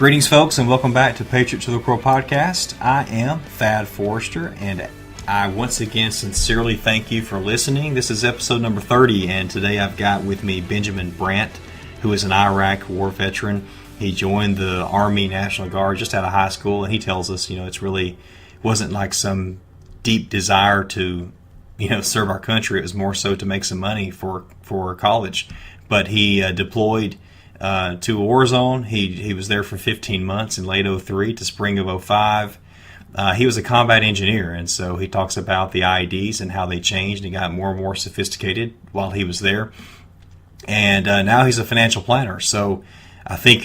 Greetings, folks, and welcome back to Patriot to the Core podcast. I am Thad Forrester, and I once again sincerely thank you for listening. This is episode number 30, and today I've got with me Benjamin Brandt, who is an Iraq war veteran. He joined the Army National Guard just out of high school, and he tells us, it's really wasn't like some deep desire to, serve our country. It was more so to make some money for college. But he deployed to a war zone. He was there for 15 months in late 03 to spring of 05. He was a combat engineer, and so he talks about the IEDs and how they changed and got more and more sophisticated while he was there. And now he's a financial planner. So I think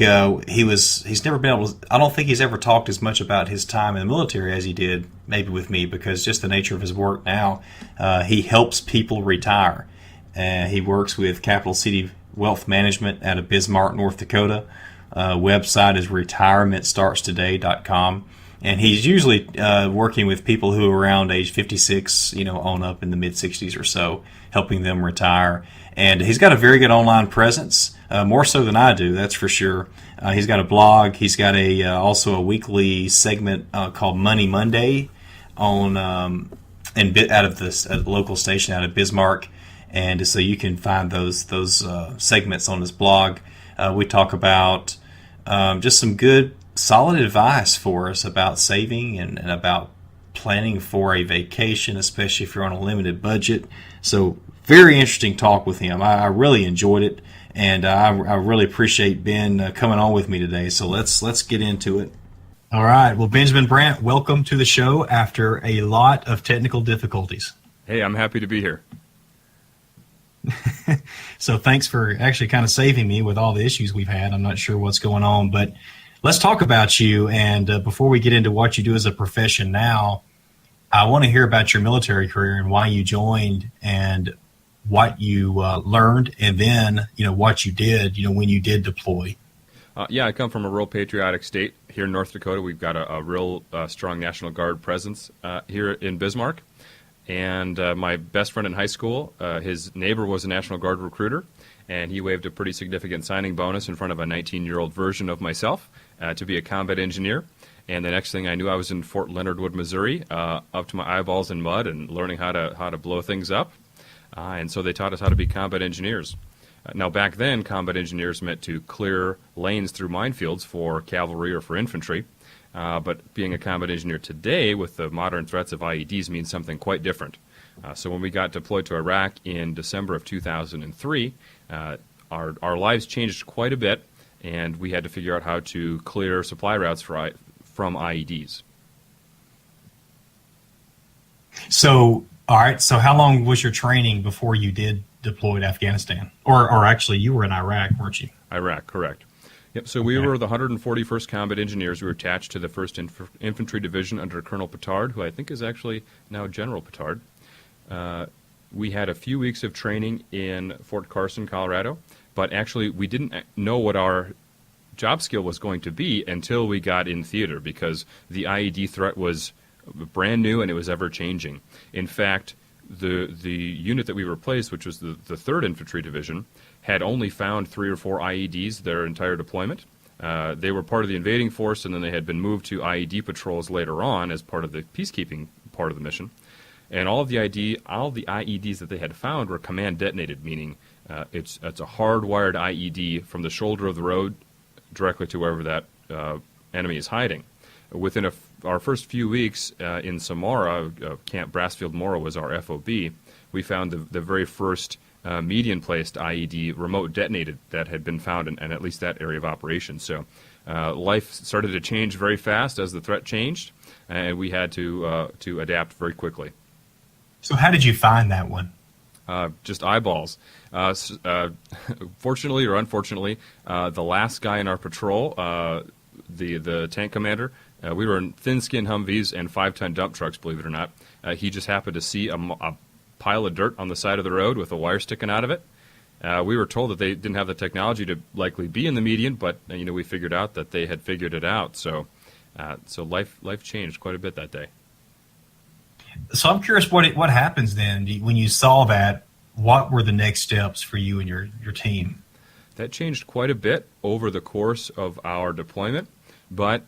he's never been able to, I don't think he's ever talked as much about his time in the military as he did maybe with me, because just the nature of his work now, he helps people retire. He works with Capital City Wealth Management out of Bismarck, North Dakota. Website is retirementstartstoday.com. And he's usually working with people who are around age 56, on up in the mid-60s or so, helping them retire. And he's got a very good online presence, more so than I do, that's for sure. He's got a blog. He's got also a weekly segment called Money Monday on out of this local station out of Bismarck. And so you can find those segments on his blog. We talk about just some good, solid advice for us about saving and about planning for a vacation, especially if you're on a limited budget. So very interesting talk with him. I really enjoyed it, and I really appreciate Ben coming on with me today. So let's get into it. All right. Well, Benjamin Brandt, welcome to the show after a lot of technical difficulties. Hey, I'm happy to be here. So thanks for actually kind of saving me with all the issues we've had. I'm not sure what's going on, but let's talk about you. And before we get into what you do as a profession now, I want to hear about your military career and why you joined and what you learned, and then, what you did, when you did deploy. I come from a real patriotic state. Here in North Dakota, we've got a real strong National Guard presence here in Bismarck. And my best friend in high school, his neighbor was a National Guard recruiter, and he waived a pretty significant signing bonus in front of a 19-year-old version of myself to be a combat engineer. And the next thing I knew, I was in Fort Leonard Wood, Missouri, up to my eyeballs in mud and learning how to blow things up. And so they taught us how to be combat engineers. Now, back then, combat engineers meant to clear lanes through minefields for cavalry or for infantry. But being a combat engineer today with the modern threats of IEDs means something quite different. So when we got deployed to Iraq in December of 2003, our lives changed quite a bit, and we had to figure out how to clear supply routes from IEDs. So, all right, so how long was your training before you did deploy to Afghanistan? Or actually, you were in Iraq, weren't you? Iraq, correct. Yep, so we were the 141st Combat Engineers. We were attached to the 1st Infantry Division under Colonel Petard, who I think is actually now General Petard. We had a few weeks of training in Fort Carson, Colorado, but actually we didn't know what our job skill was going to be until we got in theater, because the IED threat was brand new and it was ever-changing. In fact, the unit that we replaced, which was the 3rd Infantry Division, had only found 3 or 4 IEDs their entire deployment. They were part of the invading force, and then they had been moved to IED patrols later on as part of the peacekeeping part of the mission. And all of the IEDs that they had found were command detonated, meaning it's a hardwired IED from the shoulder of the road directly to wherever that enemy is hiding. Within our first few weeks in Samara, Camp Brassfield Mora was our FOB, we found the very first median-placed IED remote detonated that had been found in at least that area of operation. So life started to change very fast as the threat changed, and we had to adapt very quickly. So how did you find that one? Just eyeballs. Fortunately or unfortunately, the last guy in our patrol, the tank commander, we were in thin-skin Humvees and 5-ton dump trucks, believe it or not. He just happened to see a pile of dirt on the side of the road with a wire sticking out of it. We were told that they didn't have the technology to likely be in the median, but we figured out that they had figured it out. So life changed quite a bit that day. So I'm curious what happens then when you saw that. What were the next steps for you and your team? That changed quite a bit over the course of our deployment. But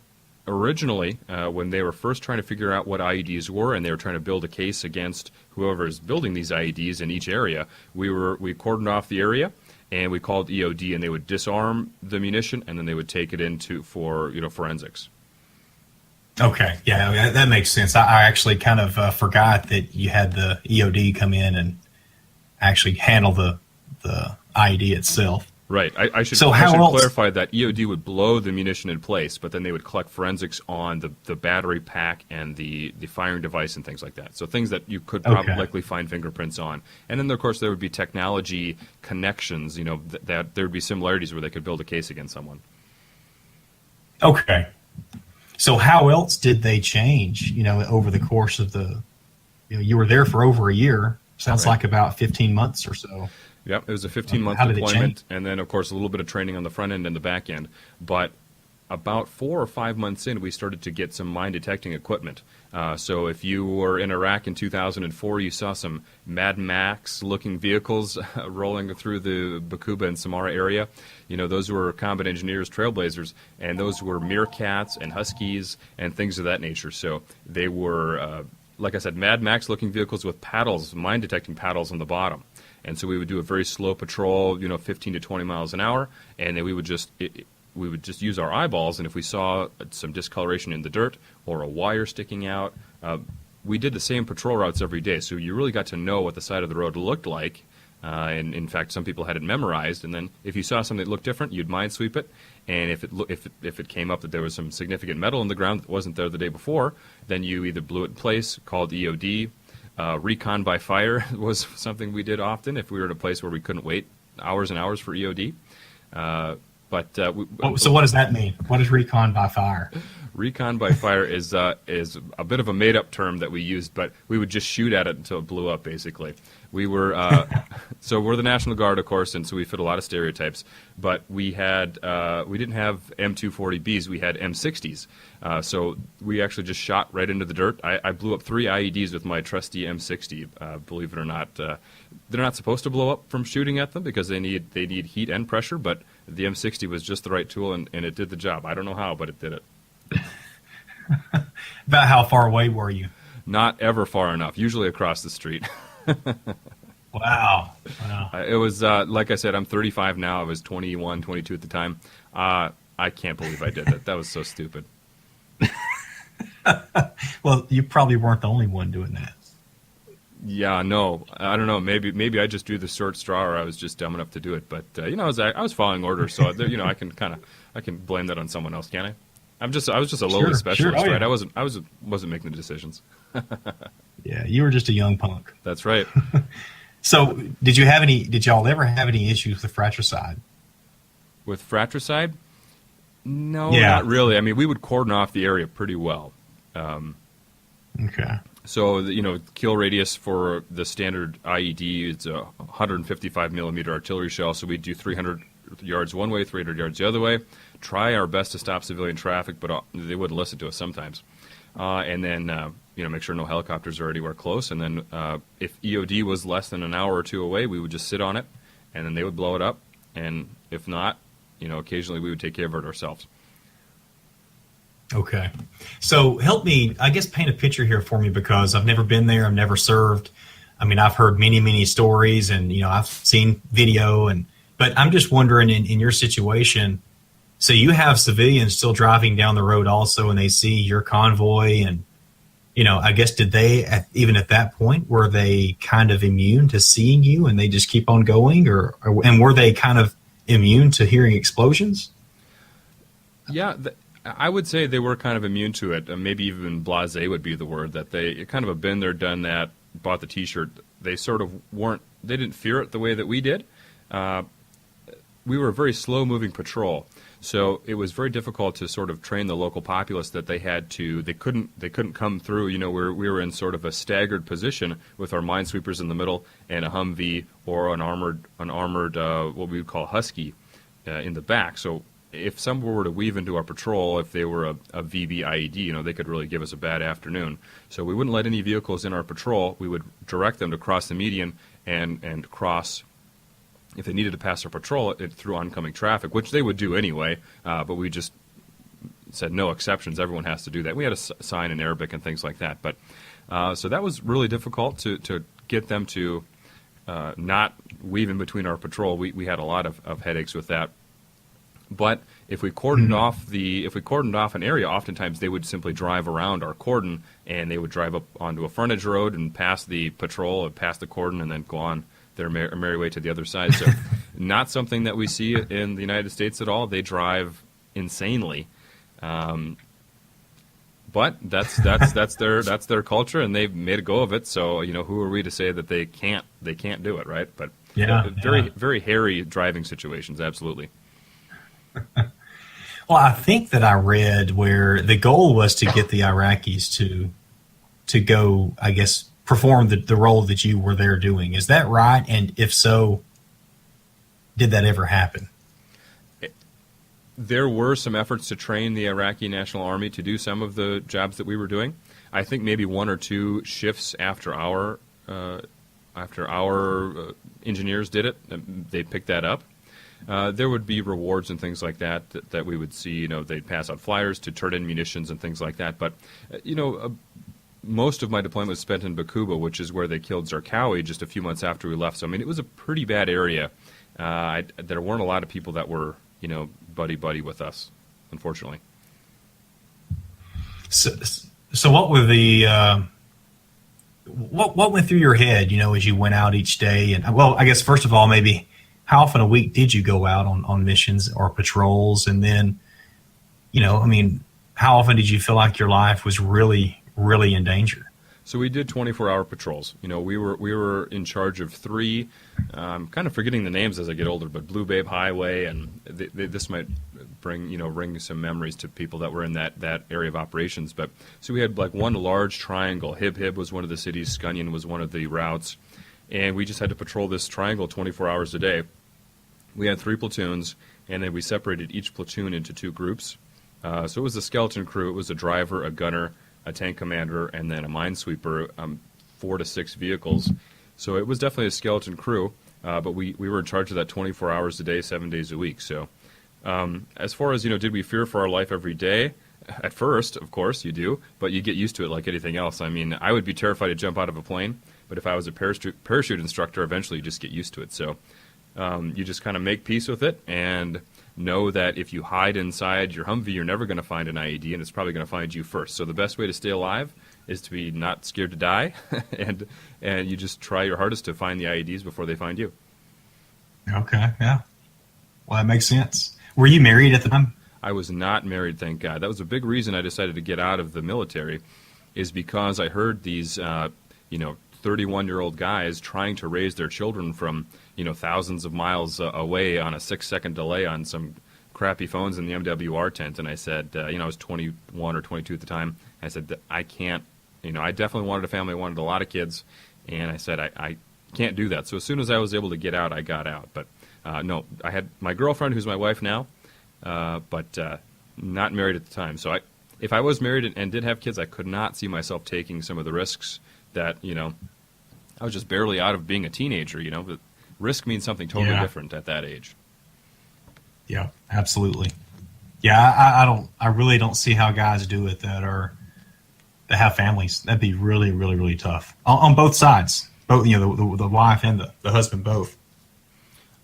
originally, when they were first trying to figure out what IEDs were, and they were trying to build a case against whoever is building these IEDs in each area, we cordoned off the area, and we called EOD, and they would disarm the munition, and then they would take it into for forensics. Okay, yeah, that makes sense. I actually kind of forgot that you had the EOD come in and actually handle the IED itself. Right. I should clarify that EOD would blow the munition in place, but then they would collect forensics on the battery pack and the firing device and things like that. So things that you could probably likely find fingerprints on. And then, of course, there would be technology connections, that there would be similarities where they could build a case against someone. Okay. So how else did they change, over the course of you were there for over a year. Sounds like about 15 months or so. Yep, it was a 15-month deployment, and then, of course, a little bit of training on the front end and the back end. But about 4 or 5 months in, we started to get some mine-detecting equipment. So if you were in Iraq in 2004, you saw some Mad Max-looking vehicles rolling through the Bakuba and Samara area. Those were combat engineers, trailblazers, and those were Meerkats and Huskies and things of that nature. So they were, like I said, Mad Max-looking vehicles with paddles, mine-detecting paddles on the bottom. And so we would do a very slow patrol, 15 to 20 miles an hour, and then we would just use our eyeballs, and if we saw some discoloration in the dirt or a wire sticking out, we did the same patrol routes every day. So you really got to know what the side of the road looked like, and in fact, some people had it memorized. And then if you saw something that looked different, you'd minesweep it, and if it came up that there was some significant metal in the ground that wasn't there the day before, then you either blew it in place, called EOD. Recon by fire was something we did often if we were in a place where we couldn't wait hours and hours for EOD. So what does that mean? What is recon by fire? Recon by fire is a bit of a made-up term that we used, but we would just shoot at it until it blew up, basically. We were so we're the National Guard, of course, and so we fit a lot of stereotypes. But we didn't have M240Bs, we had M60s. So we actually just shot right into the dirt. I blew up 3 IEDs with my trusty M60. Believe it or not, they're not supposed to blow up from shooting at them because they need heat and pressure. But the M60 was just the right tool, and it did the job. I don't know how, but it did it. About how far away were you? Not ever far enough. Usually across the street. Wow. It was, like I said, I'm 35 now. I was 21, 22 at the time. I can't believe I did that. That was so stupid. Well, you probably weren't the only one doing that. Yeah, no. I don't know. Maybe I just drew the short straw, or I was just dumb enough to do it. But, I was following orders, so, I can blame that on someone else, can't I? I was just a lowly specialist, right? I wasn't making the decisions. Yeah, you were just a young punk. That's right. So, did y'all ever have any issues with fratricide? With fratricide? No, not really. I mean, we would cordon off the area pretty well. Okay. So, kill radius for the standard IED is a 155 millimeter artillery shell. So we'd do 300 yards one way, 300 yards the other way. Try our best to stop civilian traffic, but they wouldn't listen to us sometimes. And then, make sure no helicopters are anywhere close. And then if EOD was less than an hour or two away, we would just sit on it, and then they would blow it up. And if not, occasionally we would take care of it ourselves. Okay. So help me, I guess, paint a picture here for me, because I've never been there. I've never served. I mean, I've heard many, many stories, and, I've seen video, but I'm just wondering in your situation, so you have civilians still driving down the road also, and they see your convoy, and, I guess, did they, even at that point, were they kind of immune to seeing you and they just keep on going, and were they kind of immune to hearing explosions? Yeah, I would say they were kind of immune to it. Maybe even blasé would be the word, that they kind of have been there, done that, bought the T-shirt. They sort of they didn't fear it the way that we did. We were a very slow-moving patrol, so it was very difficult to sort of train the local populace that they couldn't come through. We were in sort of a staggered position with our minesweepers in the middle and a Humvee or an armored what we would call Husky in the back. So if someone were to weave into our patrol, if they were a VB IED, they could really give us a bad afternoon. So we wouldn't let any vehicles in our patrol. We would direct them to cross the median and cross, if they needed to pass our patrol, through oncoming traffic, which they would do anyway. But we just said no exceptions. Everyone has to do that. We had a sign in Arabic and things like that. But so that was really difficult to get them to not weave in between our patrol. We had a lot of headaches with that. But if we cordoned off an area, oftentimes they would simply drive around our cordon, and they would drive up onto a frontage road and pass the patrol, or pass the cordon, and then go on their merry way to the other side. So, not something that we see in the United States at all. They drive insanely, but that's their culture, and they've made a go of it. So, who are we to say that they can't do it, right? But very hairy driving situations, absolutely. Well, I think that I read where the goal was to get the Iraqis to go, I guess, perform the role that you were there doing. Is that right? And if so, did that ever happen? There were some efforts to train the Iraqi National Army to do some of the jobs that we were doing. I think maybe one or two shifts after our engineers did it, they picked that up. There would be rewards and things like that we would see. They'd pass out flyers to turn in munitions and things like that. But, most of my deployment was spent in Bakuba, which is where they killed Zarqawi just a few months after we left. So, it was a pretty bad area. There weren't a lot of people that were, buddy-buddy with us, unfortunately. So what were the... What went through your head, as you went out each day? And, well, I guess, first of all, maybe... How often a week did you go out on missions or patrols? And then, how often did you feel like your life was really, really in danger? So we did 24-hour patrols. We were in charge of 3. I'm kind of forgetting the names as I get older, but Blue Babe Highway, and this might ring some memories to people that were in that area of operations. But so we had like one large triangle. Hib Hib was one of the cities. Scunion was one of the routes, and we just had to patrol this triangle 24 hours a day. We had 3 platoons, and then we separated each platoon into 2 groups. So it was a skeleton crew. It was a driver, a gunner, a tank commander, and then a minesweeper, 4 to 6 vehicles. So it was definitely a skeleton crew, but we were in charge of that 24 hours a day, 7 days a week. So as far as, did we fear for our life every day? At first, of course, you do, but you get used to it like anything else. I would be terrified to jump out of a plane, but if I was a parachute instructor, eventually you just get used to it. So you just kind of make peace with it and know that if you hide inside your Humvee, you're never going to find an IED, and it's probably going to find you first. So the best way to stay alive is to be not scared to die, and you just try your hardest to find the IEDs before they find you. Okay, yeah. Well, that makes sense. Were you married at the time? I was not married, thank God. That was a big reason I decided to get out of the military, is because I heard these, 31-year-old guys trying to raise their children from, thousands of miles away on a 6-second delay on some crappy phones in the MWR tent. And I said, I was 21 or 22 at the time. I said, I can't, I definitely wanted a family. I wanted a lot of kids. And I said, I can't do that. So as soon as I was able to get out, I got out. But no, I had my girlfriend, who's my wife now, but not married at the time. So if I was married and did have kids, I could not see myself taking some of the risks that, I was just barely out of being a teenager, but risk means something totally different at that age. Yeah, absolutely. Yeah, I really don't see how guys do it that have families. That'd be really, really, really tough on both sides. Both, the wife and the husband both.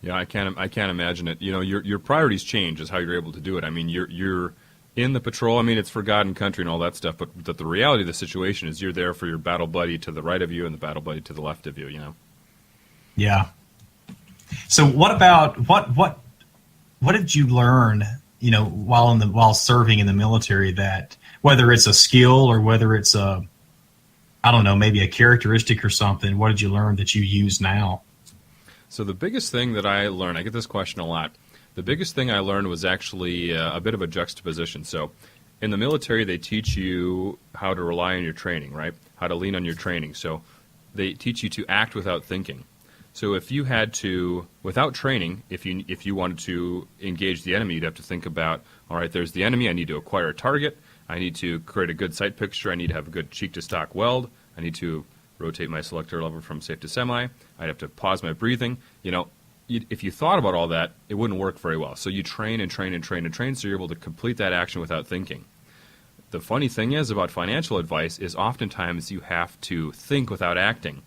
Yeah, I can't imagine it. Your priorities change is how you're able to do it. You're in the patrol. It's for God and country and all that stuff. But the reality of the situation is you're there for your battle buddy to the right of you and the battle buddy to the left of you. Yeah. So what about what did you learn? While serving in the military, that whether it's a skill or whether it's maybe a characteristic or something. What did you learn that you use now? So the biggest thing that I learned, I get this question a lot. The biggest thing I learned was actually a bit of a juxtaposition. So in the military, they teach you how to rely on your training, right? How to lean on your training. So they teach you to act without thinking. So if you had to, without training, if you wanted to engage the enemy, you'd have to think about, all right, there's the enemy. I need to acquire a target. I need to create a good sight picture. I need to have a good cheek-to-stock weld. I need to rotate my selector lever from safe to semi. I'd have to pause my breathing. if you thought about all that, it wouldn't work very well. So you train and train and train and train, so you're able to complete that action without thinking. The funny thing is about financial advice is oftentimes you have to think without acting.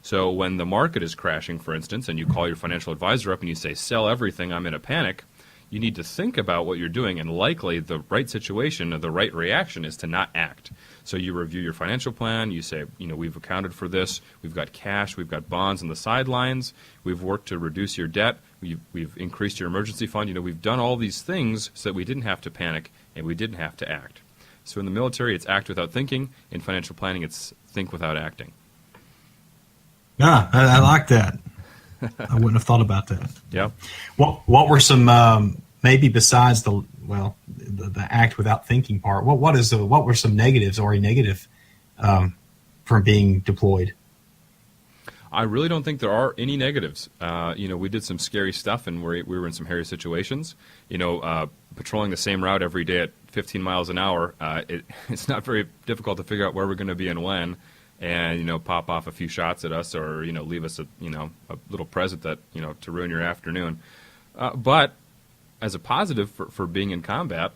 So when the market is crashing, for instance, and you call your financial advisor up and you say, sell everything, I'm in a panic, you need to think about what you're doing, and likely the right situation or the right reaction is to not act. So you review your financial plan, you say, we've accounted for this, we've got cash, we've got bonds on the sidelines, we've worked to reduce your debt, we've increased your emergency fund, we've done all these things so that we didn't have to panic and we didn't have to act. So in the military, it's act without thinking. In financial planning, it's think without acting. Yeah, I like that. I wouldn't have thought about that. Yeah. What were some maybe besides the act without thinking part? What were some negatives or a negative from being deployed? I really don't think there are any negatives. We did some scary stuff, and we were in some hairy situations. Patrolling the same route every day at 15 miles an hour, it's not very difficult to figure out where we're going to be and when, and pop off a few shots at us, or leave us a little present that to ruin your afternoon. But as a positive for being in combat,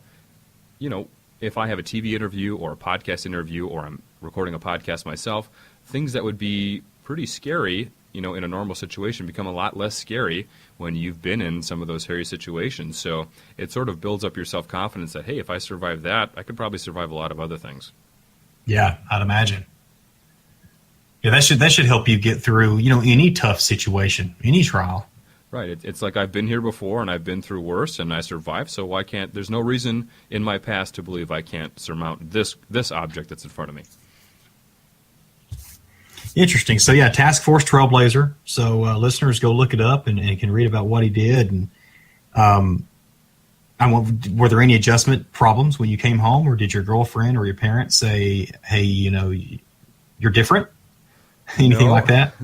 if I have a TV interview or a podcast interview, or I'm recording a podcast myself, things that would be pretty scary, in a normal situation become a lot less scary when you've been in some of those hairy situations. So it sort of builds up your self-confidence that, hey, if I survive that, I could probably survive a lot of other things. Yeah, I'd imagine. Yeah, that should help you get through, any tough situation, any trial. Right. It's like I've been here before and I've been through worse and I survived, so why can't, there's no reason in my past to believe I can't surmount this object that's in front of me. Interesting. So yeah, Task Force Trailblazer. So listeners, go look it up and can read about what he did. And were there any adjustment problems when you came home, or did your girlfriend or your parents say, "Hey, you're different"? Anything like that?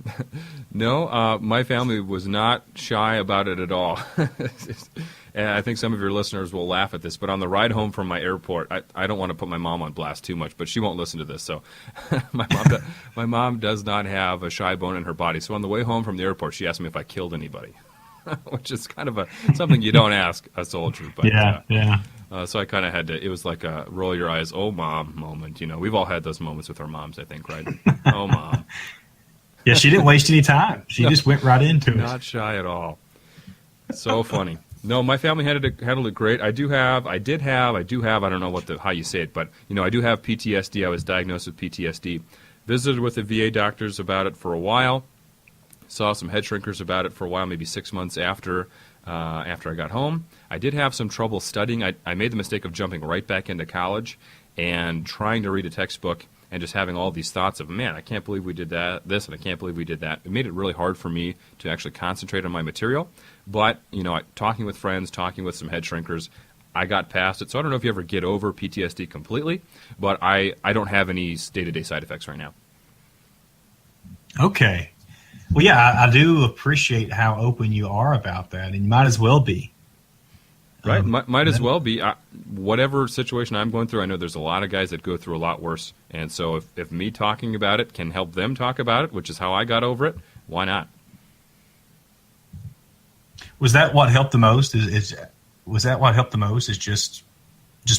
No, my family was not shy about it at all. And I think some of your listeners will laugh at this, but on the ride home from my airport, I don't want to put my mom on blast too much, but she won't listen to this. So my mom does not have a shy bone in her body. So on the way home from the airport, she asked me if I killed anybody, which is kind of something you don't ask a soldier. But, yeah. So I kind of had to, it was like a roll your eyes, oh, mom moment. We've all had those moments with our moms, I think, right? Oh, mom. Yeah, she didn't waste any time. She just went right into it. Not shy at all. So funny. No, my family handled it great. I did have, I don't know how you say it, but, I do have PTSD. I was diagnosed with PTSD. Visited with the VA doctors about it for a while. Saw some head shrinkers about it for a while, maybe 6 months after I got home. I did have some trouble studying. I made the mistake of jumping right back into college and trying to read a textbook and just having all these thoughts of, man, I can't believe we did this, and I can't believe we did that. It made it really hard for me to actually concentrate on my material. But, talking with friends, talking with some head shrinkers, I got past it. So I don't know if you ever get over PTSD completely, but I don't have any day-to-day side effects right now. Okay. Well, yeah, I do appreciate how open you are about that, and you might as well be. Right, might as well be. Whatever situation I'm going through, I know there's a lot of guys that go through a lot worse. And so if me talking about it can help them talk about it, which is how I got over it, why not? Was that what helped the most? Was that what helped the most? Is just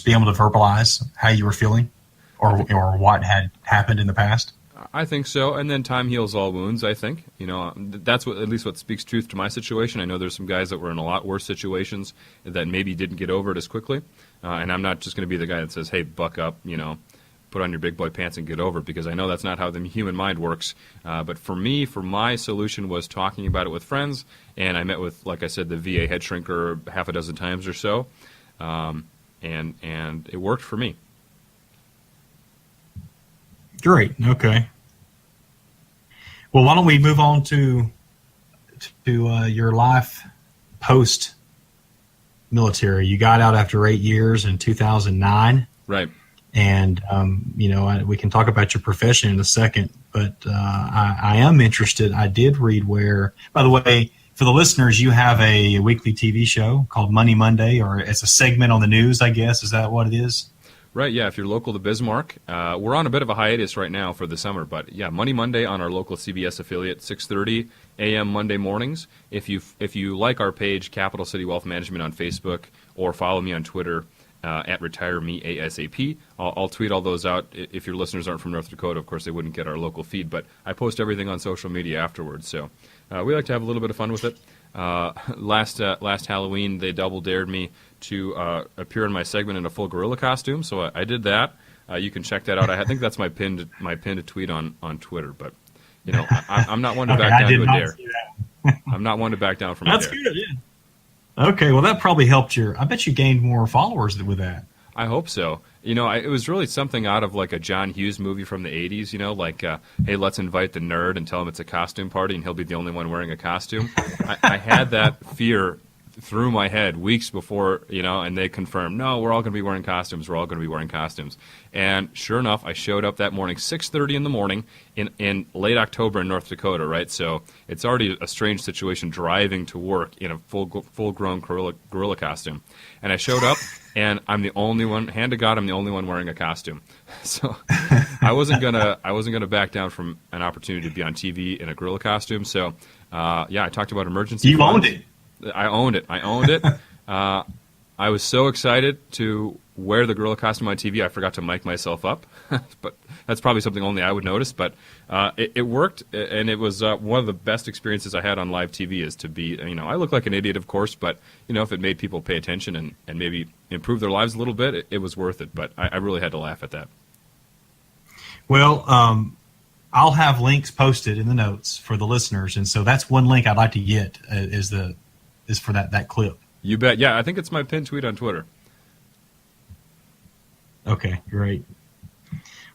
being able to verbalize how you were feeling, or what had happened in the past? I think so, and then time heals all wounds, I think. That's at least what speaks truth to my situation. I know there's some guys that were in a lot worse situations that maybe didn't get over it as quickly, and I'm not just going to be the guy that says, hey, buck up, put on your big boy pants and get over it, because I know that's not how the human mind works. But for me, my solution was talking about it with friends, and I met with, like I said, the VA head shrinker half a dozen times or so, and it worked for me. Great. Okay. Well, why don't we move on to your life post military? You got out after 8 years in 2009. Right. And we can talk about your profession in a second, but I am interested. I did read where, by the way, for the listeners, you have a weekly TV show called Money Monday, or it's a segment on the news, I guess. Is that what it is? Right, yeah, if you're local to Bismarck. We're on a bit of a hiatus right now for the summer, but yeah, Money Monday on our local CBS affiliate, 6:30 a.m. Monday mornings. If you like our page, Capital City Wealth Management on Facebook, or follow me on Twitter, at RetireMeASAP. I'll tweet all those out. If your listeners aren't from North Dakota, of course, they wouldn't get our local feed, but I post everything on social media afterwards, so we like to have a little bit of fun with it. Last Halloween, they double dared me to appear in my segment in a full gorilla costume, so I did that. You can check that out. I think that's my pinned tweet on Twitter. But you know, I'm not one to back down to a dare. I'm not one to back down from a dare. That's good. Yeah. Okay, well that probably helped I bet you gained more followers with that. I hope so. You know, it was really something out of like a John Hughes movie from the 80s, you know, like, hey, let's invite the nerd and tell him it's a costume party and he'll be the only one wearing a costume. I had that fear through my head weeks before, you know, and they confirmed, no, we're all going to be wearing costumes. We're all going to be wearing costumes. And sure enough, I showed up that morning, 6:30 in the morning in late October in North Dakota, right? So it's already a strange situation driving to work in a full-grown gorilla costume. And I showed up, and I'm the only one, hand to God, I'm the only one wearing a costume. So I wasn't gonna back down from an opportunity to be on TV in a gorilla costume. So yeah, I talked about emergency You funds. owned it. I owned it. I was so excited to wear the gorilla costume on TV, I forgot to mic myself up. But that's probably something only I would notice. But it worked, and it was one of the best experiences I had on live TV. Is to be, you know, I look like an idiot, of course, but you know, if it made people pay attention and maybe improve their lives a little bit, it was worth it. But I really had to laugh at that. Well, I'll have links posted in the notes for the listeners, and so that's one link I'd like to get is for that clip. You bet. Yeah, I think it's my pinned tweet on Twitter. Okay, great.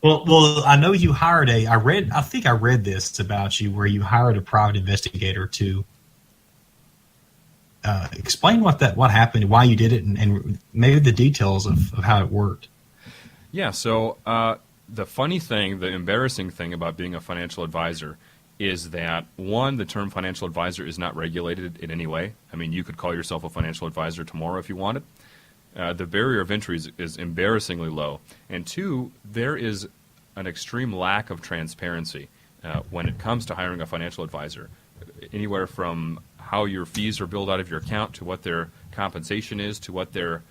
Well, I know you hired I think I read this about you where you hired a private investigator to explain what happened, why you did it, and maybe the details of how it worked. Yeah, so the funny thing, the embarrassing thing about being a financial advisor is that, one, the term financial advisor is not regulated in any way. I mean, you could call yourself a financial advisor tomorrow if you wanted. The barrier of entry is embarrassingly low. And two, there is an extreme lack of transparency when it comes to hiring a financial advisor. Anywhere from how your fees are billed out of your account to what their compensation is to what their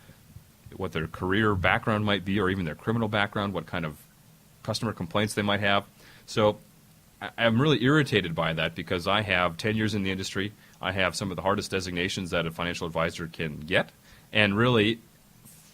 career background might be, or even their criminal background, what kind of customer complaints they might have. So I'm really irritated by that because I have 10 years in the industry. I have some of the hardest designations that a financial advisor can get. And really,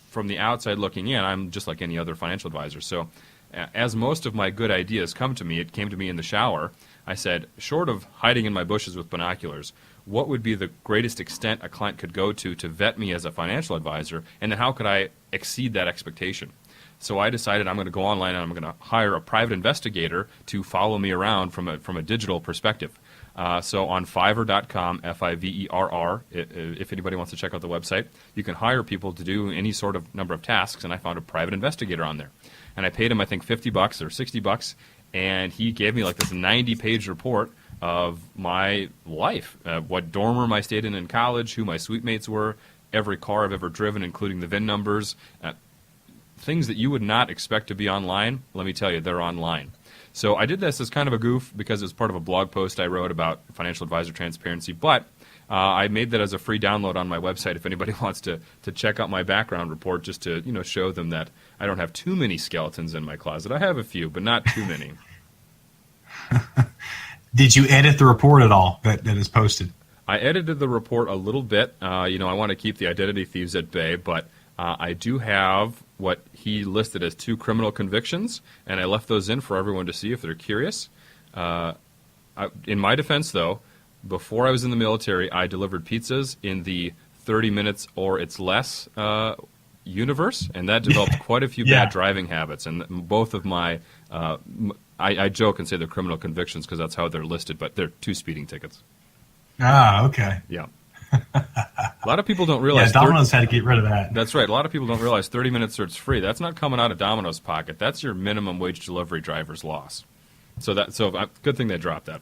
from the outside looking in, I'm just like any other financial advisor. So as most of my good ideas come to me, it came to me in the shower. I said, short of hiding in my bushes with binoculars, what would be the greatest extent a client could go to vet me as a financial advisor, and then how could I exceed that expectation? So I decided I'm going to go online and I'm going to hire a private investigator to follow me around from a digital perspective. So on Fiverr.com, Fiverr, if anybody wants to check out the website, you can hire people to do any sort of number of tasks, and I found a private investigator on there. And I paid him, I think, $50 or $60, and he gave me like this 90-page report of my life, what dorm room I stayed in college, who my suite mates were, every car I've ever driven, including the VIN numbers, things that you would not expect to be online. Let me tell you, they're online. So I did this as kind of a goof because it was part of a blog post I wrote about financial advisor transparency, but I made that as a free download on my website if anybody wants to check out my background report, just to, you know, show them that I don't have too many skeletons in my closet. I have a few, but not too many. Did you edit the report at all that is posted? I edited the report a little bit. You know, I want to keep the identity thieves at bay, but I do have what he listed as 2 criminal convictions, and I left those in for everyone to see if they're curious. In my defense, though, before I was in the military, I delivered pizzas in the 30 minutes or it's less universe, and that developed quite a few bad driving habits. And both of my, I joke and say they're criminal convictions because that's how they're listed, but they're 2 speeding tickets. Ah, okay. Yeah. A lot of people don't realize. Yeah, Domino's had to get rid of that. That's right. A lot of people don't realize 30 minutes or it's free. That's not coming out of Domino's pocket. That's your minimum wage delivery driver's loss. So good thing they dropped that.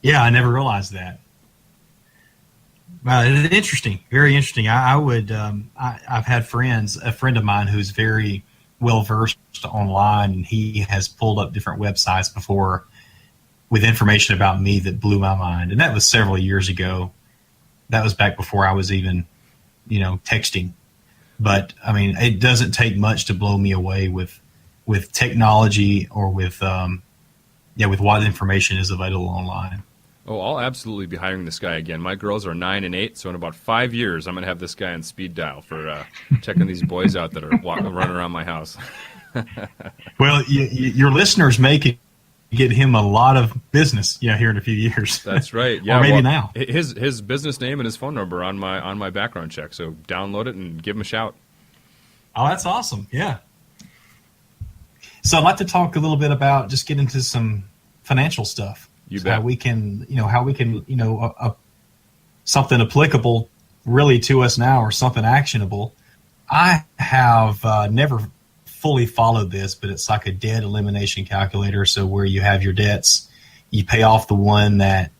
Yeah, I never realized that. Interesting, very interesting. I would. I've had friends. A friend of mine who's very well versed online, and he has pulled up different websites before with information about me that blew my mind. And that was several years ago. That was back before I was even, texting. But I mean, it doesn't take much to blow me away with technology or with what information is available online. Oh, I'll absolutely be hiring this guy again. My girls are 9 and 8, so in about 5 years, I'm going to have this guy on speed dial for checking these boys out that are running around my house. Well, your listeners may get him a lot of business, here in a few years. That's right. Yeah, or maybe now. His business name and his phone number on my background check. So download it and give him a shout. Oh, that's awesome. Yeah. So I'd like to talk a little bit about just get into some financial stuff. You bet. How we can, something applicable really to us now or something actionable. I have never fully followed this, but it's like a debt elimination calculator. So where you have your debts, you pay off the one that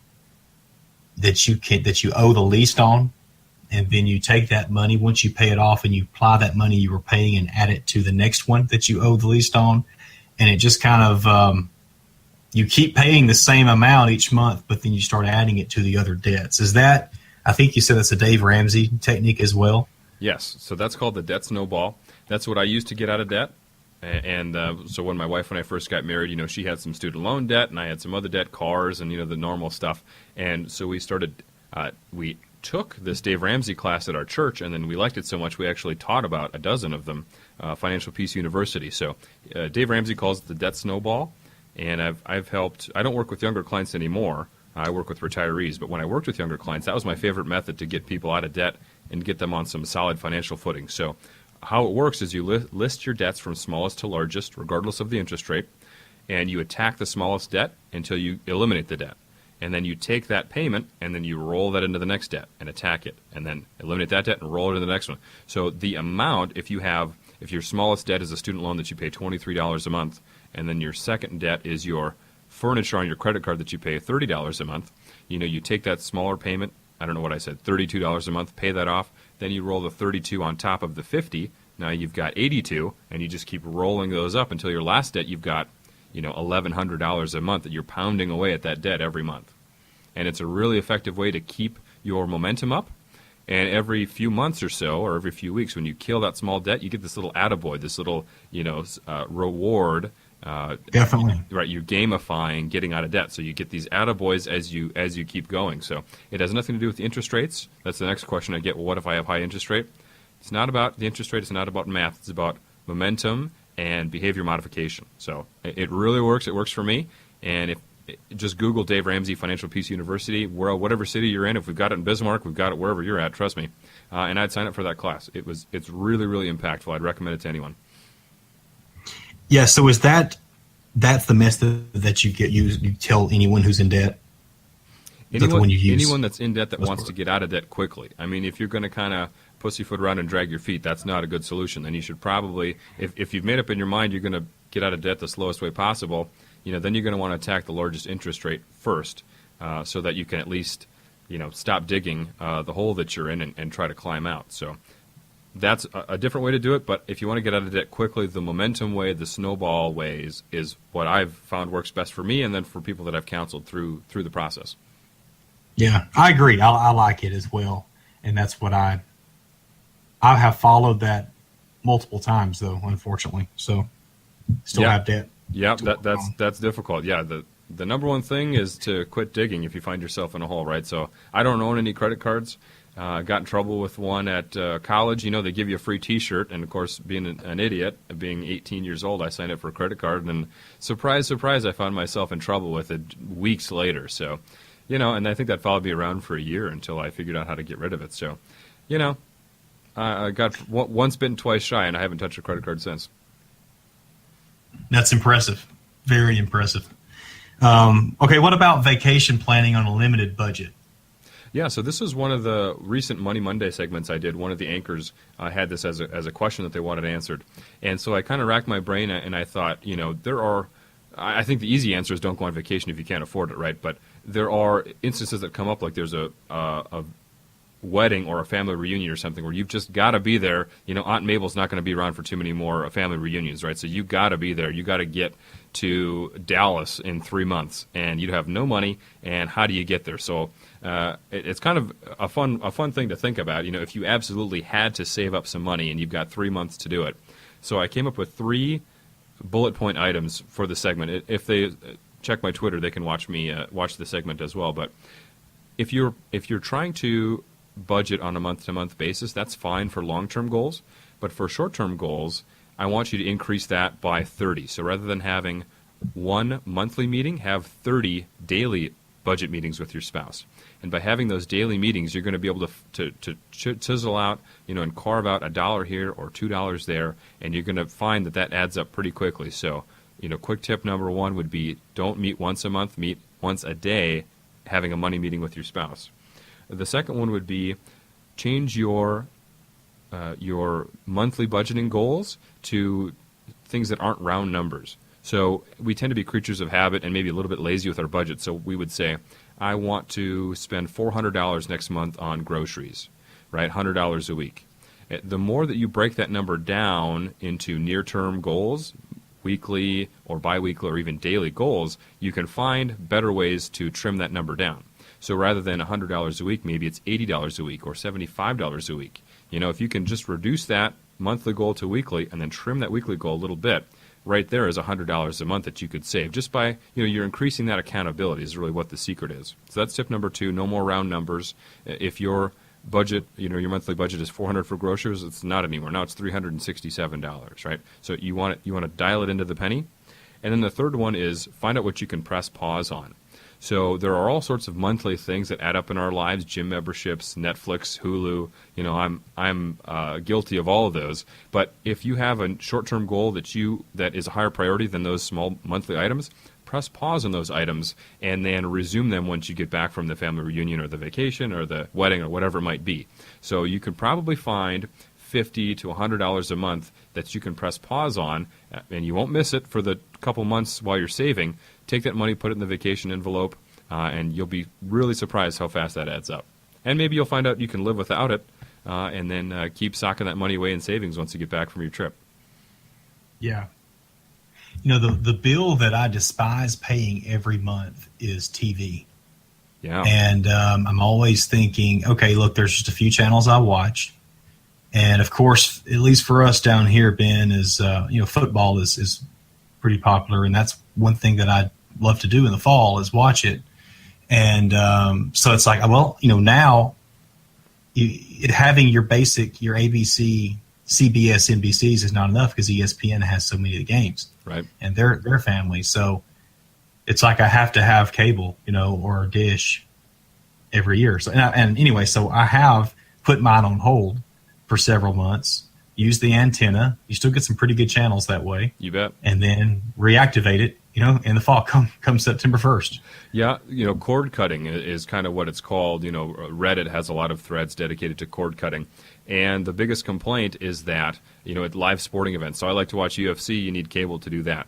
you owe the least on, and then you take that money once you pay it off and you apply that money you were paying and add it to the next one that you owe the least on, and it just kind of you keep paying the same amount each month, but then you start adding it to the other debts. Is that? I think you said that's a Dave Ramsey technique as well. Yes, so that's called the debt snowball. That's what I used to get out of debt. And so when my wife and I first got married, she had some student loan debt, and I had some other debt, cars, and the normal stuff. And so we started. We took this Dave Ramsey class at our church, and then we liked it so much we actually taught about a dozen of them, Financial Peace University. So Dave Ramsey calls it the debt snowball, and I've helped. I don't work with younger clients anymore. I work with retirees, but when I worked with younger clients, that was my favorite method to get people out of debt and get them on some solid financial footing. So how it works is you list your debts from smallest to largest, regardless of the interest rate, and you attack the smallest debt until you eliminate the debt. And then you take that payment, and then you roll that into the next debt and attack it, and then eliminate that debt and roll it into the next one. So the amount, if your smallest debt is a student loan that you pay $23 a month, and then your second debt is your furniture on your credit card that you pay $30 a month, you take that smaller payment, I don't know what I said, $32 a month, pay that off, then you roll the 32 on top of the 50, now you've got 82, and you just keep rolling those up until your last debt you've got, $1,100 a month that you're pounding away at that debt every month. And it's a really effective way to keep your momentum up. And every few months or so, or every few weeks, when you kill that small debt, you get this little attaboy, this little, reward. Definitely. Right, you're gamifying getting out of debt. So you get these attaboys as you keep going. So it has nothing to do with the interest rates. That's the next question I get. Well, what if I have high interest rate? It's not about the interest rate. It's not about math. It's about momentum and behavior modification. So it really works. It works for me. And if just Google Dave Ramsey Financial Peace University, whatever city you're in. If we've got it in Bismarck, we've got it wherever you're at. Trust me. And I'd sign up for that class. It's really, really impactful. I'd recommend it to anyone. Yeah. So that's the method that you tell anyone who's in debt? Anyone that's in debt that wants to get out of debt quickly. I mean, if you're going to kind of pussyfoot around and drag your feet, that's not a good solution. Then you should probably, if you've made up in your mind you're going to get out of debt the slowest way possible, then you're going to want to attack the largest interest rate first, so that you can at least, stop digging the hole that you're in and try to climb out. So that's a different way to do it. But if you want to get out of debt quickly, the momentum way, the snowball way is what I've found works best for me, and then for people that I've counseled through the process. Yeah, I agree. I like it as well, and that's what I have followed that multiple times, though, unfortunately. So still have debt. Yeah, that's difficult. Yeah, the number one thing is to quit digging if you find yourself in a hole, right? So I don't own any credit cards. I got in trouble with one at college. They give you a free T-shirt, and of course, being an idiot, being 18 years old, I signed up for a credit card, and surprise, surprise, I found myself in trouble with it weeks later. So, and I think that followed me around for a year until I figured out how to get rid of it. So, I got once bitten, twice shy, and I haven't touched a credit card since. That's impressive. Very impressive. Okay, what about vacation planning on a limited budget? Yeah, so this is one of the recent Money Monday segments I did. One of the anchors had this as a question that they wanted answered. And so I kind of racked my brain, and I thought, I think the easy answer is don't go on vacation if you can't afford it, right? But there are instances that come up, like there's a wedding or a family reunion or something where you've just got to be there. Aunt Mabel's not going to be around for too many more family reunions, right? So you got to be there. You got to get to Dallas in 3 months, and you have no money, and how do you get there? So it's kind of a fun thing to think about, if you absolutely had to save up some money and you've got 3 months to do it. So I came up with 3 bullet point items for the segment. If they check my Twitter, they can watch me watch the segment as well. But if you're trying to budget on a month-to-month basis, that's fine for long-term goals. But for short-term goals, I want you to increase that by 30. So rather than having 1 monthly meeting, have 30 daily budget meetings with your spouse. And by having those daily meetings, you're going to be able to chisel out, and carve out $1 here or $2 there, and you're going to find that adds up pretty quickly. So, quick tip number 1 would be don't meet once a month, meet once a day, having a money meeting with your spouse. The second one would be change your monthly budgeting goals to things that aren't round numbers. So we tend to be creatures of habit and maybe a little bit lazy with our budget. So we would say, I want to spend $400 next month on groceries, right? $100 a week. The more that you break that number down into near-term goals, weekly or biweekly or even daily goals, you can find better ways to trim that number down. So rather than $100 a week, maybe it's $80 a week or $75 a week. If you can just reduce that monthly goal to weekly and then trim that weekly goal a little bit, right there is $100 a month that you could save just by, you're increasing that accountability is really what the secret is. So that's tip number 2, no more round numbers. If your budget, your monthly budget is $400 for groceries, it's not anymore. Now it's $367, right? So you want to dial it into the penny. And then the third one is find out what you can press pause on. So there are all sorts of monthly things that add up in our lives: gym memberships, Netflix, Hulu. I'm guilty of all of those. But if you have a short-term goal that is a higher priority than those small monthly items, press pause on those items and then resume them once you get back from the family reunion or the vacation or the wedding or whatever it might be. So you could probably find $50 to $100 a month that you can press pause on, and you won't miss it for the couple months while you're saving. Take that money, put it in the vacation envelope, and you'll be really surprised how fast that adds up. And maybe you'll find out you can live without it, and then keep socking that money away in savings once you get back from your trip. Yeah. The bill that I despise paying every month is TV. Yeah. And I'm always thinking, okay, look, there's just a few channels I watch. And, of course, at least for us down here, Ben, is football is pretty popular. And that's one thing that I love to do in the fall is watch it. And so it's like, well, now having your ABC, CBS, NBCs is not enough because ESPN has so many of the games. Right. And their family. So it's like I have to have cable, or dish every year. So and anyway, so I have put mine on hold for several months. Use the antenna. You still get some pretty good channels that way. You bet. And then reactivate it, in the fall, come September 1st. Yeah, cord cutting is kind of what it's called. Reddit has a lot of threads dedicated to cord cutting. And the biggest complaint is that, at live sporting events. So I like to watch UFC. You need cable to do that.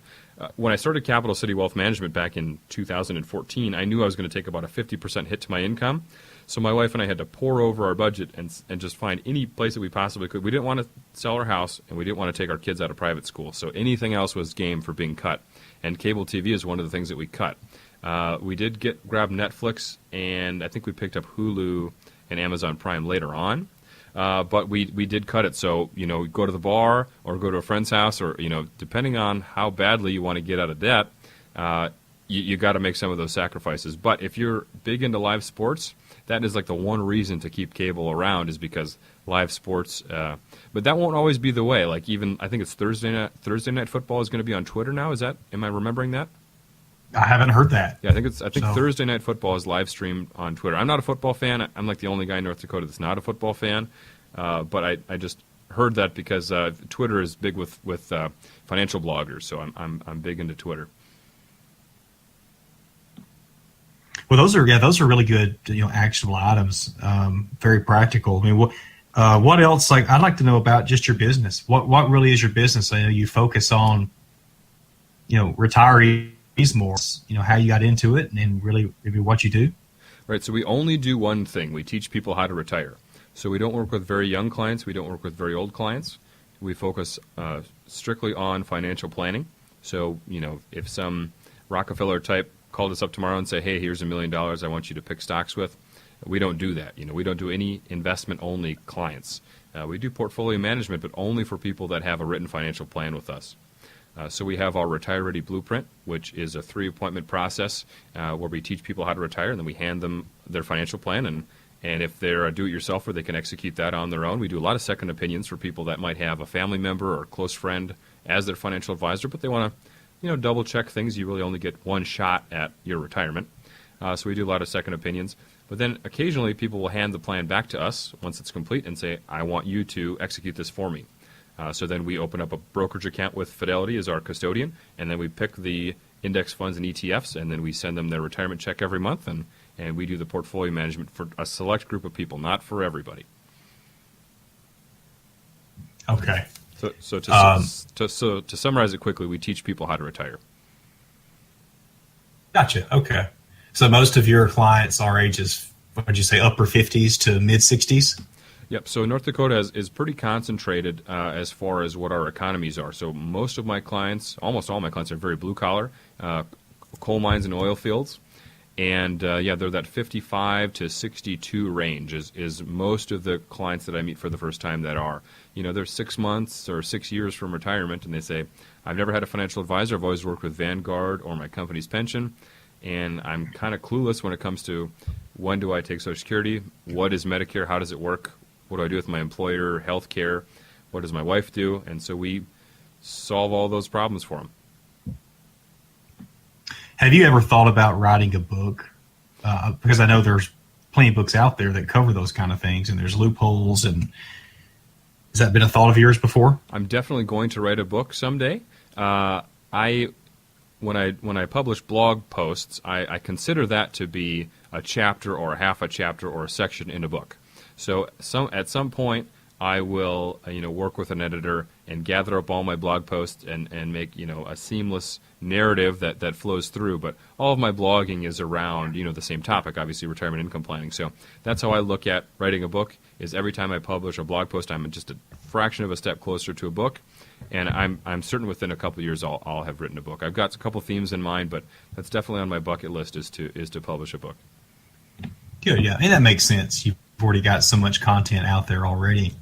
When I started Capital City Wealth Management back in 2014, I knew I was going to take about a 50% hit to my income. So my wife and I had to pour over our budget and just find any place that we possibly could. We didn't want to sell our house, and we didn't want to take our kids out of private school. So anything else was game for being cut. And cable TV is one of the things that we cut. We did grab Netflix, and I think we picked up Hulu and Amazon Prime later on. But we did cut it. So, go to the bar or go to a friend's house or, depending on how badly you want to get out of debt, you got to make some of those sacrifices. But if you're big into live sports, that is like the one reason to keep cable around is because live sports. But that won't always be the way. Like even I think it's Thursday night football is going to be on Twitter now. Am I remembering that? I haven't heard that. Yeah, I think Thursday night football is live streamed on Twitter. I'm not a football fan. I'm like the only guy in North Dakota that's not a football fan. But I just heard that because Twitter is big with financial bloggers. So I'm big into Twitter. Well, those are really good, actionable items. Very practical. I mean, what else? Like, I'd like to know about just your business. What really is your business? I know you focus on, retirees more. How you got into it, and really maybe what you do. Right. So we only do one thing. We teach people how to retire. So we don't work with very young clients. We don't work with very old clients. We focus strictly on financial planning. So, if some Rockefeller type called us up tomorrow and say, hey, here's $1 million I want you to pick stocks with, we don't do that. We don't do any investment-only clients. We do portfolio management, but only for people that have a written financial plan with us. So we have our Retire Ready Blueprint, which is a 3-appointment process where we teach people how to retire, and then we hand them their financial plan. And if they're a do-it-yourselfer, they can execute that on their own. We do a lot of second opinions for people that might have a family member or a close friend as their financial advisor, but they want to double-check things. You really only get one shot at your retirement. So we do a lot of second opinions. But then occasionally people will hand the plan back to us once it's complete and say, I want you to execute this for me. So then we open up a brokerage account with Fidelity as our custodian, and then we pick the index funds and ETFs, and then we send them their retirement check every month, and we do the portfolio management for a select group of people, not for everybody. Okay. So to summarize it quickly, we teach people how to retire. Gotcha. Okay. So most of your clients are ages, what would you say, upper 50s to mid 60s? Yep. So North Dakota is pretty concentrated as far as what our economies are. So most of my clients, almost all my clients, are very blue collar, coal mines and oil fields. And they're that 55 to 62 range is most of the clients that I meet for the first time that are. They're 6 months or 6 years from retirement, and they say, I've never had a financial advisor. I've always worked with Vanguard or my company's pension, and I'm kind of clueless when it comes to when do I take Social Security, what is Medicare, how does it work, what do I do with my employer, health care, what does my wife do? And so we solve all those problems for them. Have you ever thought about writing a book? Because I know there's plenty of books out there that cover those kind of things, and there's loopholes. And has that been a thought of yours before? I'm definitely going to write a book someday. When I publish blog posts, I consider that to be a chapter or half a chapter or a section in a book. So at some point, I will work with an editor and gather up all my blog posts and make a seamless narrative that flows through. But all of my blogging is around the same topic, obviously retirement income planning. So that's how I look at writing a book. Is every time I publish a blog post, I'm just a fraction of a step closer to a book. And I'm certain within a couple of years I'll have written a book. I've got a couple themes in mind, but that's definitely on my bucket list is to publish a book. Good, yeah, and that makes sense. You've already got so much content out there already.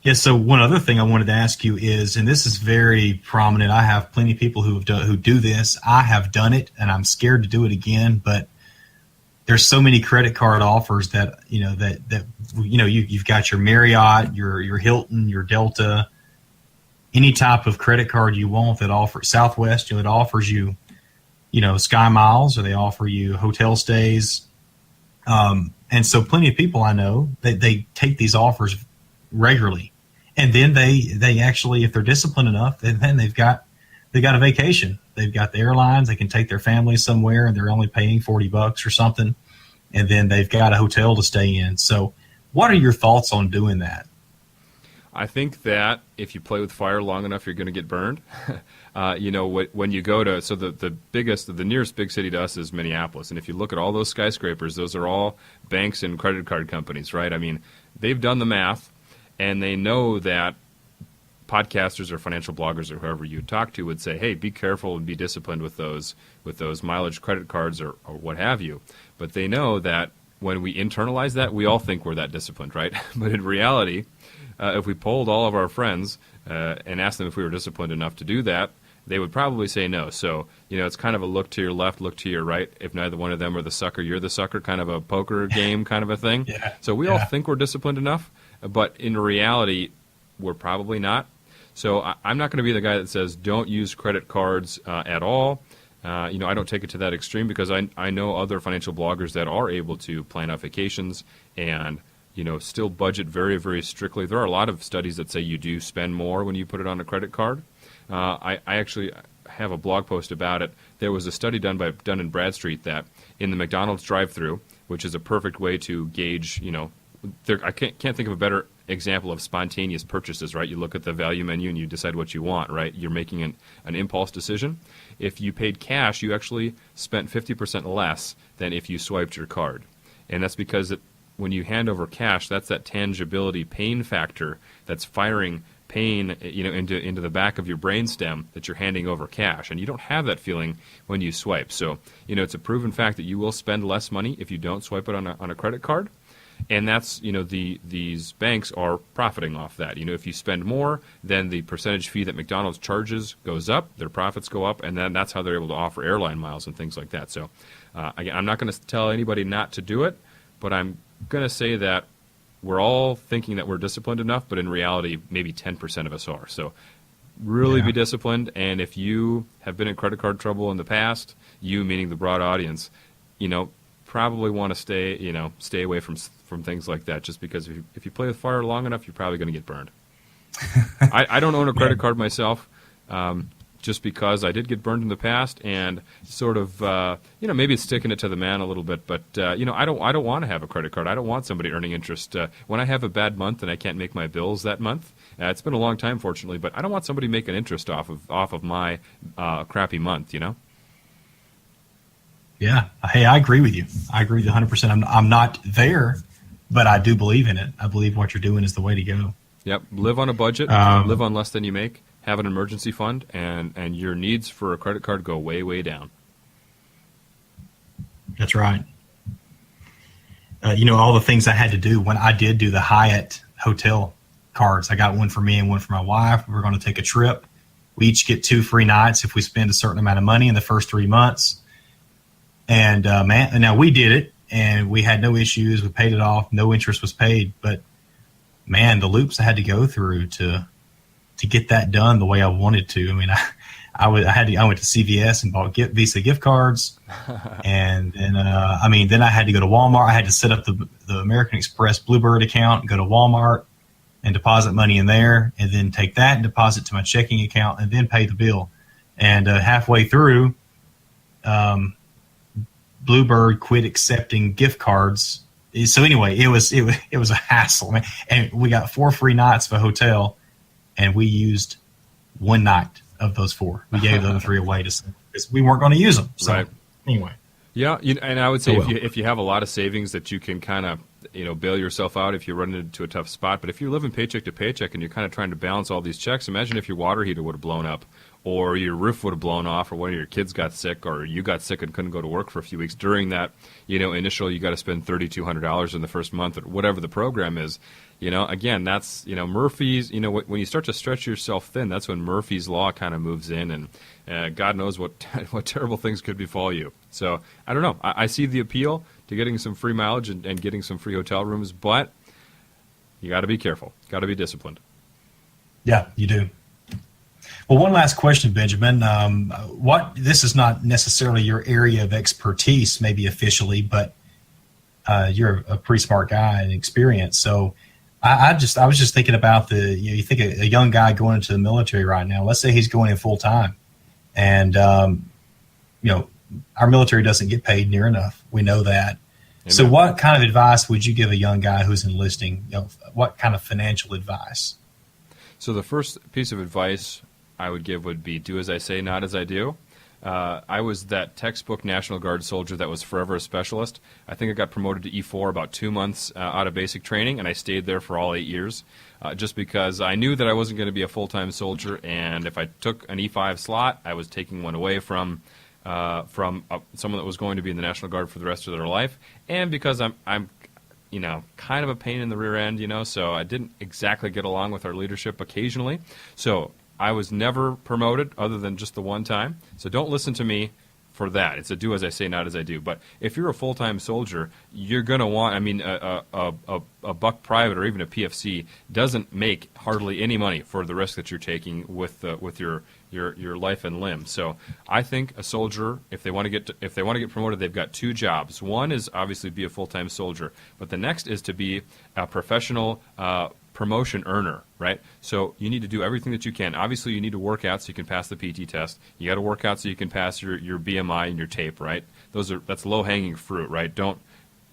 Yeah. So one other thing I wanted to ask you is, and this is very prominent. I have plenty of people who do this. I have done it, and I'm scared to do it again. But there's so many credit card offers that you've got your Marriott, your Hilton, your Delta. Any type of credit card you want that offers Southwest, it offers you, Sky Miles, or they offer you hotel stays. And so plenty of people I know, they take these offers regularly. And then they actually, if they're disciplined enough, then they got a vacation. They've got the airlines, they can take their family somewhere and they're only paying $40 or something. And then they've got a hotel to stay in. So what are your thoughts on doing that? I think that if you play with fire long enough, you're going to get burned. When you go to, so the nearest big city to us is Minneapolis. And if you look at all those skyscrapers, those are all banks and credit card companies, right? I mean, they've done the math, and they know that podcasters or financial bloggers or whoever you talk to would say, hey, be careful and be disciplined with those mileage credit cards or what have you. But they know that when we internalize that, we all think we're that disciplined, right? But in reality, if we polled all of our friends and asked them if we were disciplined enough to do that, they would probably say no. So, it's kind of a look to your left, look to your right. If neither one of them are the sucker, you're the sucker, kind of a poker game kind of a thing. Yeah. So we all think we're disciplined enough, but in reality, we're probably not. So I'm not going to be the guy that says don't use credit cards at all. I don't take it to that extreme because I know other financial bloggers that are able to plan out vacations and still budget very, very strictly. There are a lot of studies that say you do spend more when you put it on a credit card. I actually have a blog post about it. There was a study done in Bradstreet that in the McDonald's drive-thru, which is a perfect way to gauge, I can't think of a better example of spontaneous purchases, right? You look at the value menu and you decide what you want, right? You're making an impulse decision. If you paid cash, you actually spent 50% less than if you swiped your card. And that's because when you hand over cash, that's that tangibility pain factor that's firing pain, into the back of your brainstem that you're handing over cash, and you don't have that feeling when you swipe. So, it's a proven fact that you will spend less money if you don't swipe it on a credit card, and that's these banks are profiting off that. If you spend more, then the percentage fee that McDonald's charges goes up, their profits go up, and then that's how they're able to offer airline miles and things like that. So, again, I'm not going to tell anybody not to do it, but I'm going to say that we're all thinking that we're disciplined enough, but in reality, maybe 10% of us are. So really be disciplined, and if you have been in credit card trouble in the past, you meaning the broad audience, probably want to stay away from things like that, just because if you play with fire long enough, you're probably going to get burned. I don't own a credit card myself, just because I did get burned in the past, and sort of, maybe it's sticking it to the man a little bit, but, I don't want to have a credit card. I don't want somebody earning interest. When I have a bad month and I can't make my bills that month, it's been a long time, fortunately, but I don't want somebody making interest off of my crappy month, Yeah. Hey, I agree with you. I agree with you 100%. I'm not there, but I do believe in it. I believe what you're doing is the way to go. Yep. Live on a budget. Live on less than you make. Have an emergency fund, and your needs for a credit card go way, way down. That's right. All the things I had to do when I did do the Hyatt hotel cards. I got one for me and one for my wife. We were going to take a trip. We each get 2 free nights if we spend a certain amount of money in the first 3 months. And now we did it, and we had no issues. We paid it off. No interest was paid. But man, the loops I had to go through to get that done the way I wanted to. I mean, I went to CVS and bought Visa gift cards, and then then I had to go to Walmart. I had to set up the American Express Bluebird account and go to Walmart and deposit money in there, and then take that and deposit to my checking account, and then pay the bill. And halfway through, Bluebird quit accepting gift cards. So anyway, it was a hassle, man. And we got 4 free nights of a hotel, and we used 1 night of those 4. We gave the other 3 away because we weren't going to use them. So right. Anyway. Yeah, and I would say if you have a lot of savings that you can kind of bail yourself out if you run into a tough spot. But if you're living paycheck to paycheck and you're kind of trying to balance all these checks, imagine if your water heater would have blown up, or your roof would have blown off, or one of your kids got sick, or you got sick and couldn't go to work for a few weeks. During that, initial, you got to spend $3,200 in the first month, or whatever the program is. Again, that's, Murphy's, when you start to stretch yourself thin, that's when Murphy's Law kind of moves in, and God knows what terrible things could befall you. So, I don't know. I see the appeal to getting some free mileage and getting some free hotel rooms, but you got to be careful. Got to be disciplined. Yeah, you do. Well, one last question, Benjamin. This is not necessarily your area of expertise, maybe officially, but you're a pretty smart guy and experienced. So I was just thinking about you think a young guy going into the military right now, let's say he's going in full time, and our military doesn't get paid near enough. We know that. Amen. So what kind of advice would you give a young guy who's enlisting? What kind of financial advice? So the first piece of advice I would give would be do as I say, not as I do. I was that textbook National Guard soldier that was forever a specialist. I think I got promoted to E4 about 2 months out of basic training, and I stayed there for all 8 years just because I knew that I wasn't going to be a full-time soldier, and if I took an E5 slot, I was taking one away from someone that was going to be in the National Guard for the rest of their life, and because I'm kind of a pain in the rear end, so I didn't exactly get along with our leadership occasionally. So I was never promoted other than just the one time. So don't listen to me for that. It's a do as I say, not as I do. But if you're a full-time soldier, you're going to want, a buck private or even a PFC doesn't make hardly any money for the risk that you're taking with your life and limb. So I think a soldier, if they want to get promoted, they've got 2 jobs. One is obviously be a full-time soldier, but the next is to be a professional promotion earner, right? So you need to do everything that you can. Obviously, you need to work out so you can pass the PT test. You got to work out so you can pass your BMI and your tape, right? That's low-hanging fruit, right?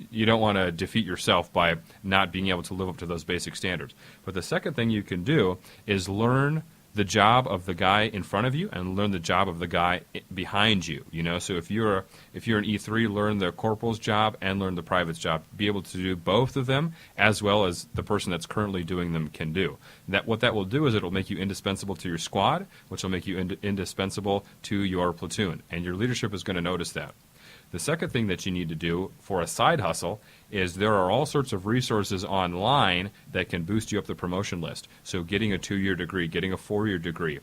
You don't want to defeat yourself by not being able to live up to those basic standards. But the second thing you can do is learn the job of the guy in front of you and learn the job of the guy behind you. So if you're an E3, learn the corporal's job and learn the private's job. Be able to do both of them as well as the person that's currently doing them can do. What that will do is it'll make you indispensable to your squad, which will make you indispensable to your platoon, and your leadership is going to notice that. The second thing that you need to do for a side hustle is there are all sorts of resources online that can boost you up the promotion list. So getting a 2-year degree, getting a 4-year degree,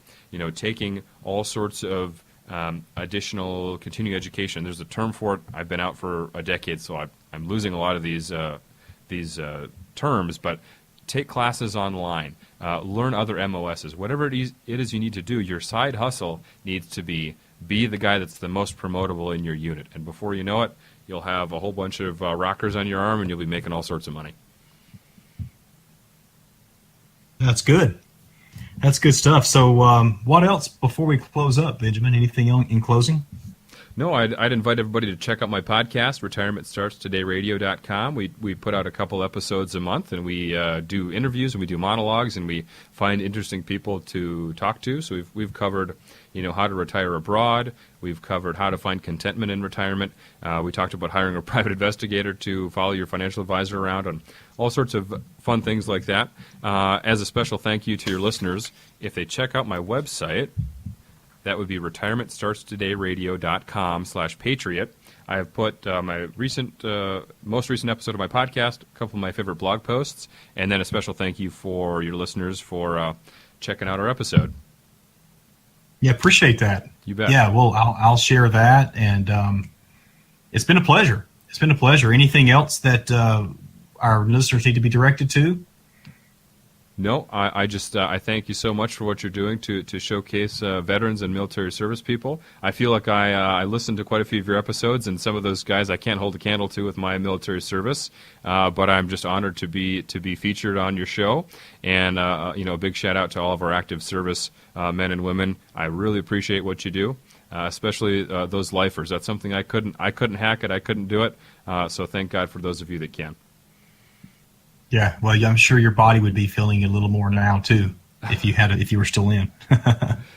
taking all sorts of additional continuing education. There's a term for it. I've been out for a decade, so I'm losing a lot of these terms, but take classes online, learn other MOSs. Whatever it is you need to do, your side hustle needs to be the guy that's the most promotable in your unit. And before you know it, you'll have a whole bunch of rockers on your arm and you'll be making all sorts of money. That's good. That's good stuff. So what else before we close up, Benjamin? Anything in closing? No, I'd invite everybody to check out my podcast, retirementstartstodayradio.com. We put out a couple episodes a month, and we do interviews, and we do monologues, and we find interesting people to talk to. So we've covered, how to retire abroad. We've covered how to find contentment in retirement. We talked about hiring a private investigator to follow your financial advisor around, and all sorts of fun things like that. As a special thank you to your listeners, if they check out my website, that would be retirementstartstodayradio.com/Patriot. I have put my most recent episode of my podcast, a couple of my favorite blog posts, and then a special thank you for your listeners for checking out our episode. Yeah, appreciate that. You bet. Yeah, well, I'll share that, and it's been a pleasure. It's been a pleasure. Anything else that our listeners need to be directed to? No, I thank you so much for what you're doing to showcase veterans and military service people. I feel like I listened to quite a few of your episodes, and some of those guys I can't hold a candle to with my military service, but I'm just honored to be featured on your show. And a big shout out to all of our active service men and women. I really appreciate what you do, especially those lifers. That's something I couldn't hack it. I couldn't do it. So thank God for those of you that can. Yeah, well, I'm sure your body would be feeling a little more now too, if you were still in.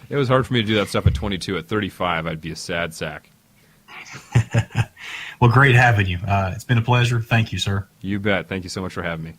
It was hard for me to do that stuff at 22. At 35, I'd be a sad sack. Well, great having you. It's been a pleasure. Thank you, sir. You bet. Thank you so much for having me.